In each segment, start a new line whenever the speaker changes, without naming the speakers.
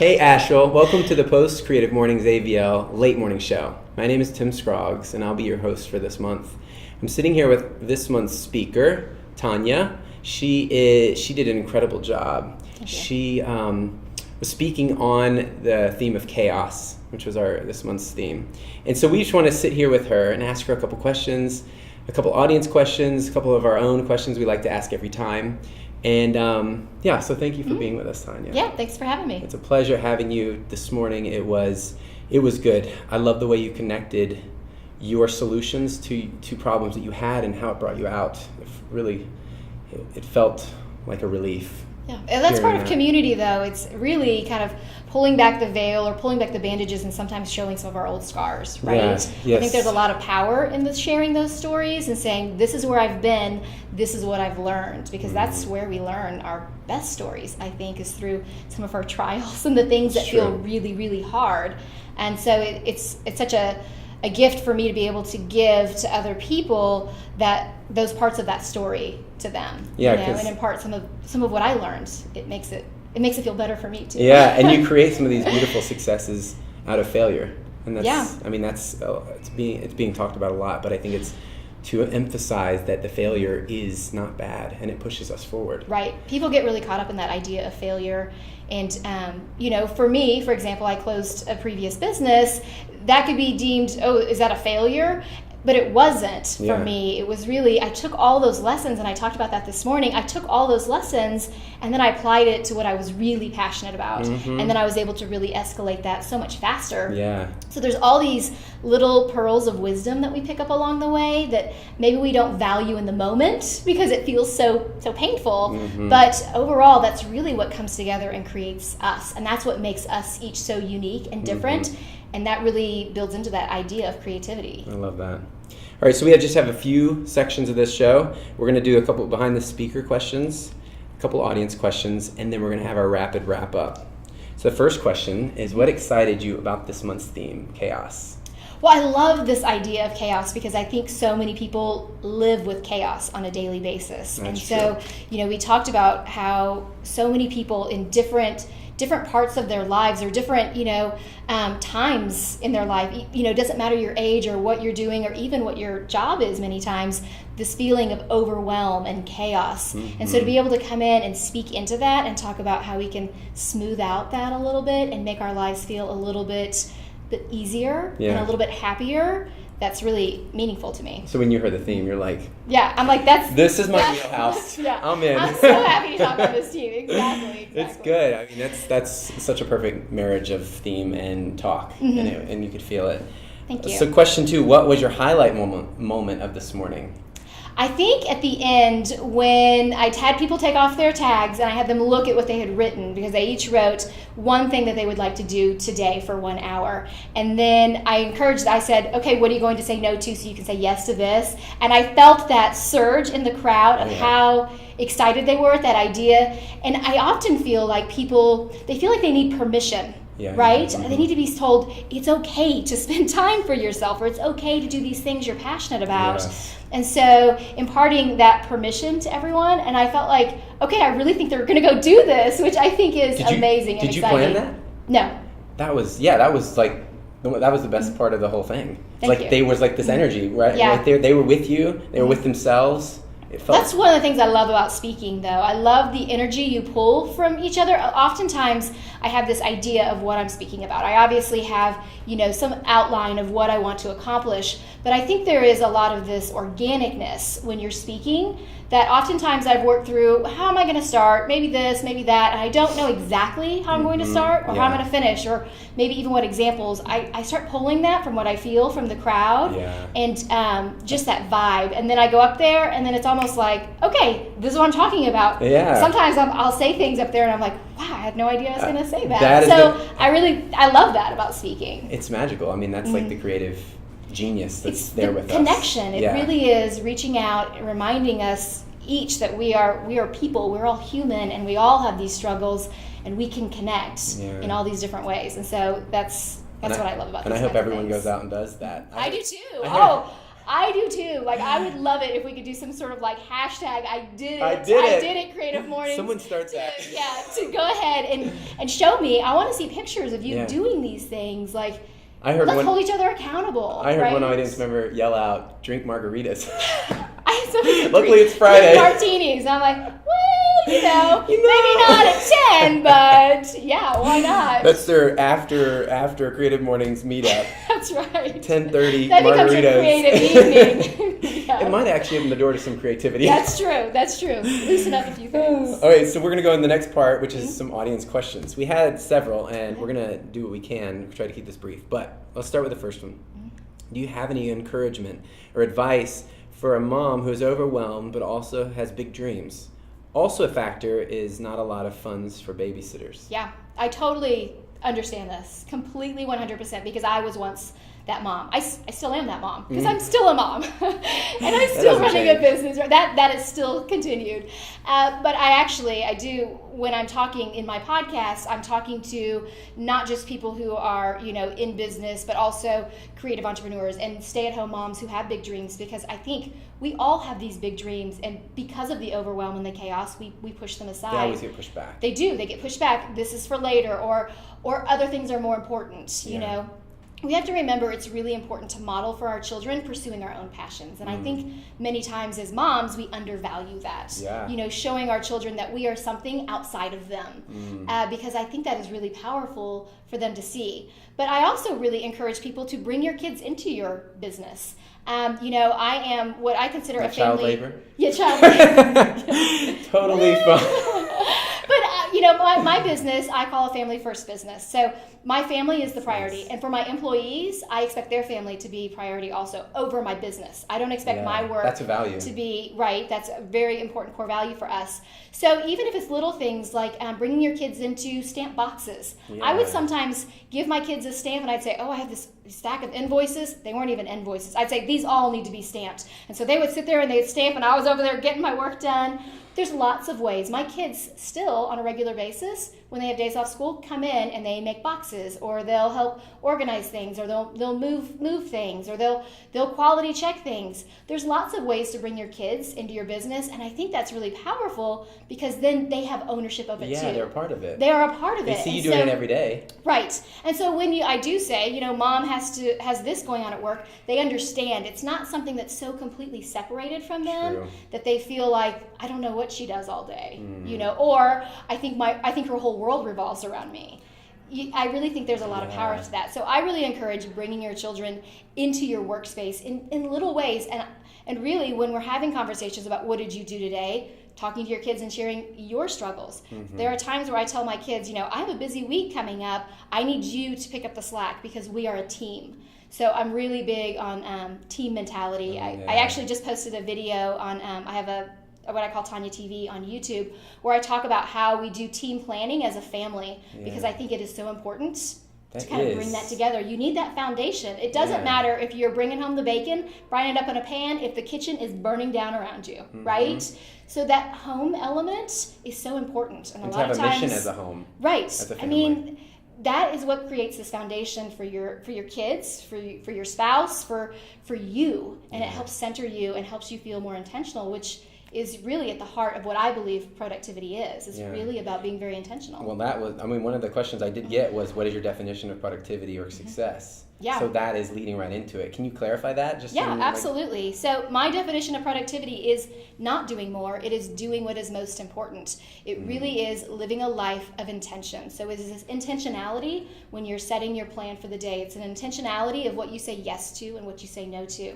Hey Asheville, welcome to the Post Creative Mornings AVL Late Morning Show. My name is Tim Scroggs and I'll be your host for this month. I'm sitting here with this month's speaker, Tonya. She did an incredible job. She was speaking on the theme of chaos, which was this month's theme. And so we just want to sit here with her and ask her a couple questions, a couple audience questions, a couple of our own questions we like to ask every time. And so thank you for being with us, Tonya.
Yeah, thanks for having me.
It's a pleasure having you this morning. It was good. I love the way you connected your solutions to problems that you had and how it brought you out. It felt like a relief.
Yeah, and that's part of community, though. It's really kind of pulling back the veil or pulling back the bandages and sometimes showing some of our old scars, right?
Yes.
I think there's a lot of power in sharing those stories and saying, this is where I've been, this is what I've learned, because that's where we learn our best stories, I think, is through some of our trials and the things that feel really, really hard. And so it's such a gift for me to be able to give to other people those parts of that story to them.
Yeah,
and impart some of what I learned. It makes it feel better for me too.
Yeah, and you create some of these beautiful successes out of failure. And it's being talked about a lot, but I think it's to emphasize that the failure is not bad and it pushes us forward.
Right. People get really caught up in that idea of failure. And, for me, for example, I closed a previous business. That could be deemed, is that a failure? But it wasn't for me. It was really, I took all those lessons, and I talked about that this morning. I took all those lessons, and then I applied it to what I was really passionate about. Mm-hmm. And then I was able to really escalate that so much faster. Yeah. So there's all these little pearls of wisdom that we pick up along the way that maybe we don't value in the moment because it feels so painful. Mm-hmm. But overall, that's really what comes together and creates us. And that's what makes us each so unique and different. Mm-hmm. And that really builds into that idea of creativity.
I love that. All right, so we just have a few sections of this show. We're going to do a couple behind the speaker questions, a couple audience questions, and then we're going to have our rapid wrap up. So the first question is, what excited you about this month's theme, chaos?
Well, I love this idea of chaos because I think so many people live with chaos on a daily basis. That's true. We talked about how so many people in different parts of their lives or different, times in their life, it doesn't matter your age or what you're doing or even what your job is many times, this feeling of overwhelm and chaos. Mm-hmm. And so to be able to come in and speak into that and talk about how we can smooth out that a little bit and make our lives feel a little bit easier and a little bit happier, that's really meaniful to me.
So when you heard the theme, you're like...
Yeah, I'm like,
this is my wheelhouse. Yeah. I'm in.
I'm so happy to talk about this team. Exactly.
It's good. I mean, that's such a perfect marriage of theme and talk, and you could feel it.
Thank you.
So question 2, what was your highlight moment of this morning?
I think at the end when I had people take off their tags and I had them look at what they had written, because they each wrote one thing that they would like to do today for 1 hour. And then I said, okay, what are you going to say no to so you can say yes to this? And I felt that surge in the crowd of how excited they were at that idea. And I often feel like they feel like they need permission. Yeah, right? Mm-hmm. They need to be told it's okay to spend time for yourself, or it's okay to do these things you're passionate about. Yes. And so imparting that permission to everyone, and I felt like, okay, I really think they're going to go do this, which I think is amazing and exciting. Did you plan that? No. That was
the best part of the whole thing. There was like this energy, right?
Yeah.
Right there. They were with you. They were with themselves.
That's one of the things I love about speaking, though. I love the energy you pull from each other. Oftentimes, I have this idea of what I'm speaking about. I obviously have, some outline of what I want to accomplish, but I think there is a lot of this organicness when you're speaking that oftentimes I've worked through, how am I going to start? Maybe this, maybe that, and I don't know exactly how I'm going to start or how I'm going to finish, or maybe even what examples. I start pulling that from what I feel from the crowd and just that vibe. And then I go up there and then it's almost like, okay, this is what I'm talking about. Yeah. Sometimes I'll say things up there and I'm like, wow, I had no idea I was going to say that. I love that about speaking.
It's magical. I mean, that's like the creative genius that's there with us.
Connection. It really is reaching out and reminding us each that we are people. We're all human, and we all have these struggles, and we can connect in all these different ways. And so that's what I love about this.
And I hope everyone goes out and does that.
I do too. I do too. Like, I would love it if we could do some sort of like hashtag I did it.
I did it.
Creative Mornings.
Someone starts that.
Yeah, to go ahead and show me. I want to see pictures of you
Yeah.
doing these things. Like,
I heard
let's hold each other accountable.
I heard
right?
one audience member yell out, "Drink margaritas."
Luckily,
it's Friday.
Martinis. I'm like, well, maybe not at 10, but yeah, why not?
That's their after Creative Mornings meetup.
That's right.
10:30
that
margaritas.
becomes a creative evening. Yeah.
It might actually open the door to some creativity.
That's true. Loosen up a few things.
All right, so we're going to go in the next part, which is some audience questions. We had several, and we're going to do what we can, try to keep this brief. But let's start with the first one. Do you have any encouragement or advice for a mom who is overwhelmed but also has big dreams? Also a factor is not a lot of funds for babysitters.
Yeah, I totally understand this. Completely 100%, because I was once that mom. I still am that mom, because I'm still a mom. And I'm still running a business. That is still continued. But I do, when I'm talking in my podcast, I'm talking to not just people who are, in business, but also creative entrepreneurs and stay-at-home moms who have big dreams, because I think we all have these big dreams, and because of the overwhelm and the chaos, we push them aside.
They always get pushed back.
They do. They get pushed back. This is for later, or other things are more important, you know. We have to remember it's really important to model for our children pursuing our own passions. And I think many times as moms, we undervalue that.
Yeah.
Showing our children that we are something outside of them. Because I think that is really powerful for them to see. But I also really encourage people to bring your kids into your business. I am what I consider a family...
Child labor?
Yeah, child labor.
Totally fun.
But, my business, I call a family first business. So my family is the priority. And for my employees, I expect their family to be priority also over my business. I don't expect my work
that's a value.
to be, right, that's a very important core value for us. So even if it's little things like bringing your kids into stamp boxes, I would sometimes give my kids a stamp and I'd say, I have this stack of invoices. They weren't even invoices. I'd say, these all need to be stamped. And so they would sit there and they'd stamp, and I was over there getting my work done. There's lots of ways. My kids still, on a regular basis, when they have days off school, come in and they make boxes, or they'll help organize things, or they'll move things, or they'll quality check things. There's lots of ways to bring your kids into your business, and I think that's really powerful, because then they have ownership of it too.
Yeah, they're a part of it.
They are a part of it.
They see you doing it every day.
Right. And so when I do say, mom has this going on at work, they understand it's not something that's so completely separated from them that they feel like, I don't know what she does all day, or I think her whole world revolves around me. I really think there's a lot of power to that. So I really encourage bringing your children into your workspace in little ways. And really, when we're having conversations about what did you do today, talking to your kids and sharing your struggles. There are times where I tell my kids, I have a busy week coming up. I need you to pick up the slack, because we are a team. So I'm really big on team mentality. I actually just posted a video on, I have what I call Tonya TV on YouTube, where I talk about how we do team planning as a family, because I think it is so important to kind of bring that together. You need that foundation. It doesn't matter if you're bringing home the bacon, frying it up in a pan, if the kitchen is burning down around you, right? So that home element is so important. And a lot of times,
to have a mission as a home.
Right.
As a family.
That is what creates this foundation for your kids, for your spouse, for you, and it helps center you and helps you feel more intentional, which is really at the heart of what I believe productivity is. It's really about being very intentional.
Well, that was, one of the questions I did get was, what is your definition of productivity or success?
Yeah.
So that is leading right into it. Can you clarify that?
Absolutely. So my definition of productivity is not doing more. It is doing what is most important. It really is living a life of intention. So it is this intentionality when you're setting your plan for the day. It's an intentionality of what you say yes to and what you say no to.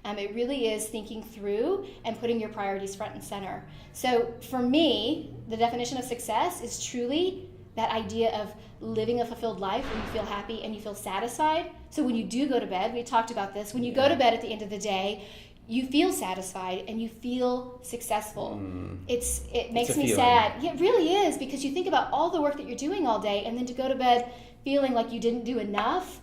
It really is thinking through and putting your priorities front and center. So for me, the definition of success is truly that idea of living a fulfilled life where you feel happy and you feel satisfied. So when you do go to bed, we talked about this, when you go to bed at the end of the day, you feel satisfied and you feel successful. It makes me sad. Yeah, it really is, because you think about all the work that you're doing all day, and then to go to bed feeling like you didn't do enough.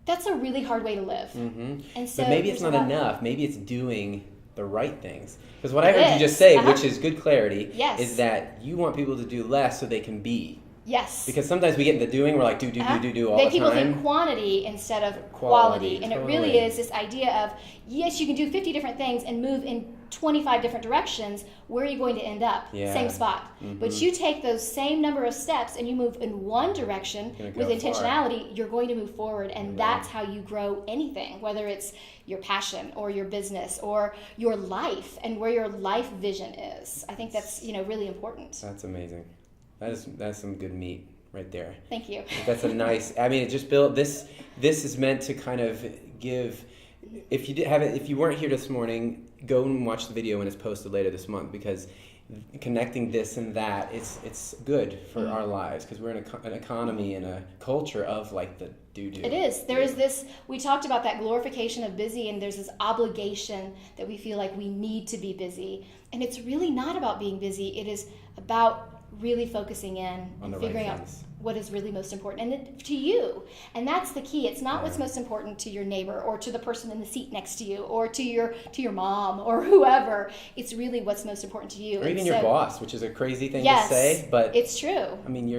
That's a really hard way to live. And so,
but maybe it's not enough. Maybe it's doing the right things. Because what I heard you just say, which is good clarity, is that you want people to do less so they can be.
Yes.
Because sometimes we get into doing, we're like do all the time.
People think quantity instead of quality. And
totally.
It really is this idea of, yes, you can do 50 different things and move in 25 different directions. Where are you going to end up?
Yeah.
Same spot. But you take those same number of steps and you move in one direction with intentionality, you're going to move forward. And that's how you grow anything, whether it's your passion or your business or your life and where your life vision is. I think that's really important.
That's amazing. That's some good meat right there.
Thank you.
That's a nice. I mean, it just built this. This is meant to kind of give. If you weren't here this morning, go and watch the video when it's posted later this month, because connecting this and that, it's good for our lives, because we're in an economy and a culture of like the do.
It is. There is this. We talked about that glorification of busy, and there's this obligation that we feel like we need to be busy, and it's really not about being busy. It is about really focusing in and figuring out what is really most important to you. And that's the key. It's not what's most important to your neighbor or to the person in the seat next to you or to your mom or whoever. It's really what's most important to you.
Or even your boss, which is a crazy thing to say, but
it's true.
I mean,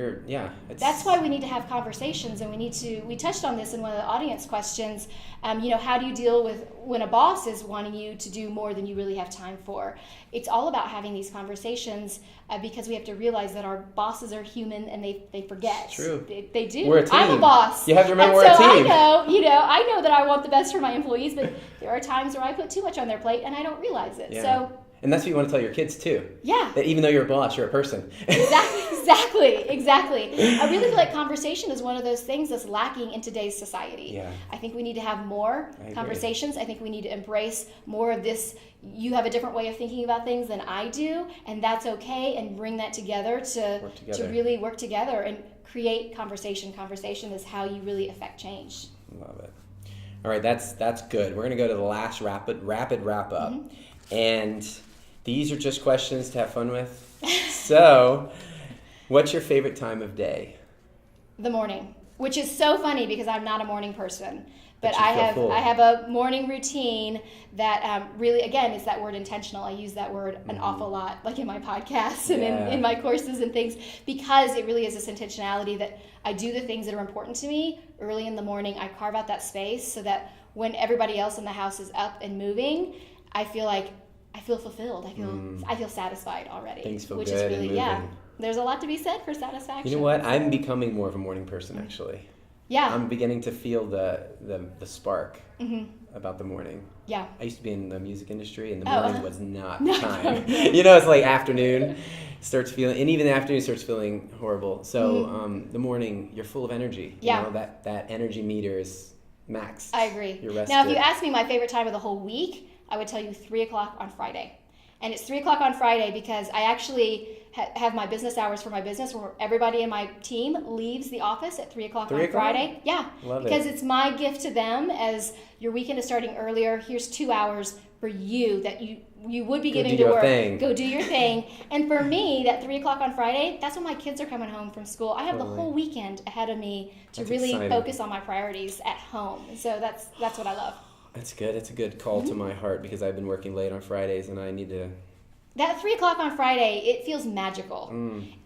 that's
why we need to have conversations, and we touched on this in one of the audience questions. How do you deal with when a boss is wanting you to do more than you really have time for? It's all about having these conversations, because we have to realize that our bosses are human and they forget.
It's true.
They do.
We're a team.
I'm a boss.
You have to remember we're a team.
I know that I want the best for my employees, but there are times where I put too much on their plate and I don't realize it.
Yeah.
So.
And that's what you want to tell your kids too.
Yeah.
That even though you're a boss, you're a person.
Exactly. I really feel like conversation is one of those things that's lacking in today's society.
Yeah.
I think we need to have more conversations. I think we need to embrace more of this. You have a different way of thinking about things than I do, and that's okay, and bring that together to really work together and create conversation. Conversation is how you really affect change.
Love it. All right, that's good. We're going to go to the last rapid wrap up. And these are just questions to have fun with. So, what's your favorite time of day?
The morning, which is so funny because I'm not a morning person. But I
full.
have a morning routine that really, again, is that word intentional. I use that word an awful lot, like in my podcasts and in my courses and things, because it really is this intentionality that I do the things that are important to me early in the morning. I carve out that space so that when everybody else in the house is up and moving, I feel fulfilled. I feel satisfied already.
Things feel
which
good
is really,
and moving.
There's a lot to be said for satisfaction.
You know what? I'm becoming more of a morning person, actually.
Yeah.
I'm beginning to feel the spark about the morning.
Yeah.
I used to be in the music industry, and the morning was not time.
No.
It's like afternoon starts feeling, and even the afternoon starts feeling horrible. So the morning, you're full of energy.
Yeah.
That energy meter is max.
I agree.
You're rested.
Now, if you ask me my favorite time of the whole week, I would tell you 3 o'clock on Friday. And it's 3 o'clock on Friday because I actually have my business hours for my business where everybody in my team leaves the office at 3 o'clock on Friday. Yeah.
Love
because
it.
It's my gift to them as your weekend is starting earlier. Here's 2 hours for you that you would be giving to work. Go do your thing. And for me, that 3 o'clock on Friday, that's when my kids are coming home from school. I have the whole weekend ahead of me to really focus on my priorities at home. And so that's what I love.
That's good. It's a good call to my heart because I've been working late on Fridays and I need to...
That 3 o'clock on Friday, it feels magical.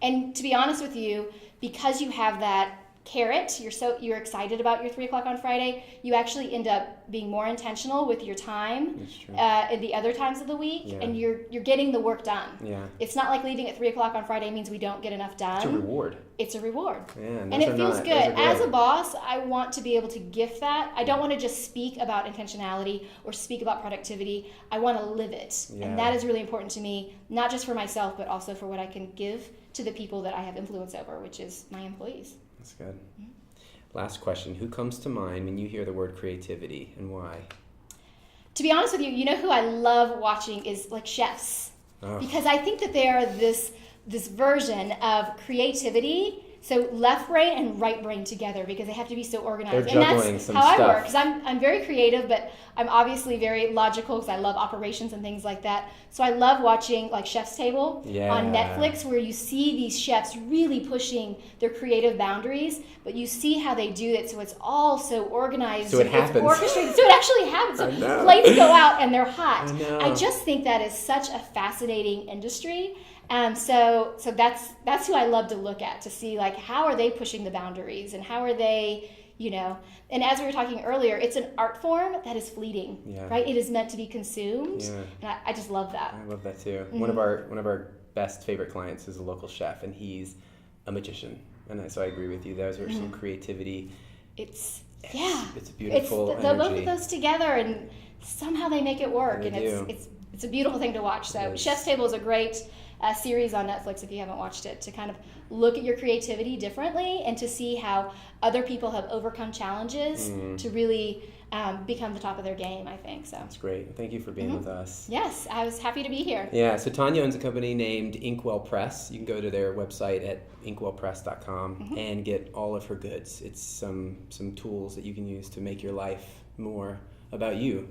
And to be honest with you, because you have that carrot, you're excited about your 3 o'clock on Friday, you actually end up being more intentional with your time at the other times of the week, and you're getting the work done.
Yeah.
It's not like leaving at 3 o'clock on Friday means we don't get enough done.
It's a reward.
It's a reward.
Yeah,
and it feels good. As a boss, I want to be able to gift that. I don't want to just speak about intentionality or speak about productivity. I want to live it.
Yeah.
And that is really important to me, not just for myself, but also for what I can give to the people that I have influence over, which is my employees.
That's good. Last question. Who comes to mind when you hear the word creativity and why?
To be honest with you, you know who I love watching is like chefs. Oh. Because I think that they are this version of creativity. So left brain and right brain together because they have to be so organized.
They're juggling
and that's
some
how
stuff.
I work. Because I'm very creative, but I'm obviously very logical because I love operations and things like that. So I love watching like Chef's Table on Netflix where you see these chefs really pushing their creative boundaries, but you see how they do it. So it's all so organized.
So it happens.
It's orchestrated. So it actually happens.
I know.
Plates go out and they're hot.
I know.
I just think that is such a fascinating industry. So that's who I love to look at, to see like how are they pushing the boundaries and how are they, and as we were talking earlier, it's an art form that is fleeting, right? It is meant to be consumed, and I just love that.
I love that too. One of our best favorite clients is a local chef, and he's a magician, and so I agree with you. Those are some creativity. It's a beautiful
the both of those together, and somehow they make it work, and it's a beautiful thing to watch. So Chef's Table is a great series on Netflix if you haven't watched it, to kind of look at your creativity differently and to see how other people have overcome challenges to really become the top of their game, I think. So
that's great. Thank you for being with us.
Yes, I was happy to be here.
Yeah, so Tonya owns a company named Inkwell Press. You can go to their website at inkwellpress.com and get all of her goods. It's some tools that you can use to make your life more about you.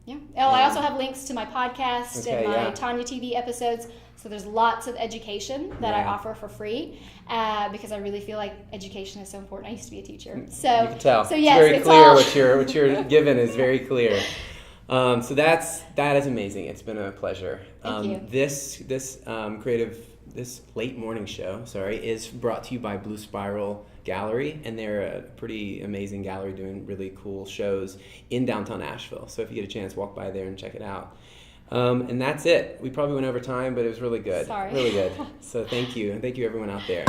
Yeah. I also have links to my podcast and my Tonya TV episodes. So there's lots of education that I offer for free because I really feel like education is so important. I used to be a teacher, so
you can tell.
So yes,
it's very clear what you're given is very clear. So that is amazing. It's been a pleasure.
Thank you.
This late morning show, is brought to you by Blue Spiral Gallery, and they're a pretty amazing gallery doing really cool shows in downtown Asheville. So if you get a chance, walk by there and check it out. And that's it. We probably went over time, but it was really good.
Sorry.
Really good. So thank you. And thank you everyone out there.